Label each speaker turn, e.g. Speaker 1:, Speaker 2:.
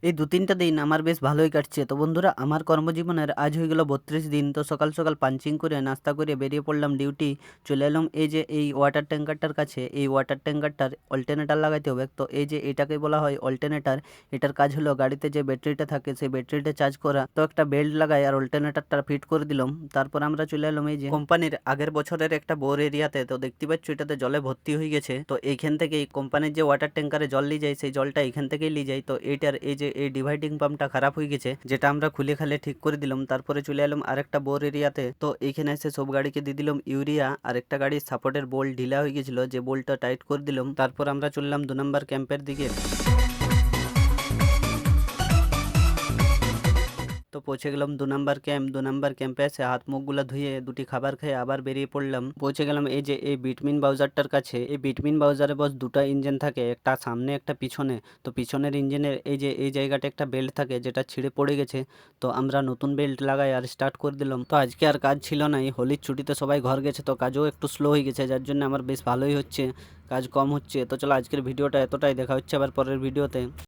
Speaker 1: এই ২-৩টা দিন আমার বেশ ভালোই কাটছে। তো বন্ধুরা, আমার কর্মজীবনের আজ হয়ে গেল ৩২ দিন। তো সকাল, সকাল পাঞ্চিং করে নাস্তা করে বেরিয়ে পড়লাম ডিউটি। চলে এলাম এই যে এই ওয়াটার ট্যাঙ্কারটার কাছে। এই ওয়াটার ট্যাঙ্কারটার অল্টারনেটর লাগাইতে হবে। তো এই যে এটাকে বলা হয় অল্টারনেটর। এটার কাজ হলো গাড়িতে যে ব্যাটারিটা থাকে সেই ব্যাটারিটা চার্জ করা। তো একটা বেল্ট লাগাই আর অল্টারনেটরটা ফিট করে দিলাম। তারপর আমরা চলে এলাম এই যে কোম্পানির আগের বছরের একটা বোর এরিয়াতে। তো দেখতে পাচ্ছ এটাতে জলে ভর্তি হয়ে গেছে। তো এইখান থেকে এই কোম্পানির যে ওয়াটার ট্যাঙ্কারে জল নিয়ে যায় সেই জলটা এখান থেকেই নিয়ে যায়। তো এইটার এই যে এই ডিভাইডিং পাম্পটা খারাপ হয়ে গেছে, যেটা আমরা খুলে খালে ঠিক করে দিলাম। তারপরে চলে এলাম আরেকটা বোর এরিয়াতে। তো এইখানে এসে সব গাড়িকে দিয়ে দিলাম ইউরিয়া। আর একটা গাড়ির সাপোর্টের বোল্ট ঢিলা হয়ে গেছিল, যে বোল্টটা টাইট করে দিলাম। তারপর আমরা চললাম ২ নম্বর ক্যাম্পের দিকে। তো পৌঁছে গেলাম ২ নম্বর ক্যাম্প। ২ নম্বর ক্যাম্পে এসে হাত মুখগুলো ধুয়ে দুটি খাবার খেয়ে আবার বেরিয়ে পড়লাম। পৌঁছে গেলাম এই যে এই বিটমিন বাউজারটার কাছে। এই বিটমিন বাউজারে বস দুটা ইঞ্জিন থাকে, একটা সামনে একটা পিছনে। তো পিছনের ইঞ্জিনের এই যে এই জায়গাটা একটা বেল্ট থাকে যেটা ছিঁড়ে পড়ে গেছে। তো আমরা নতুন বেল্ট লাগাই আর স্টার্ট করে দিলাম। তো আজকে আর কাজ ছিল না, এই হোলির ছুটিতে সবাই ঘর গেছে, তো কাজও একটু স্লো হয়ে গেছে, যার জন্য আমার বেশ ভালোই হচ্ছে, কাজ কম হচ্ছে। তো চলো আজকের ভিডিওটা এতটাই, দেখা হচ্ছে আবার পরের ভিডিওতে।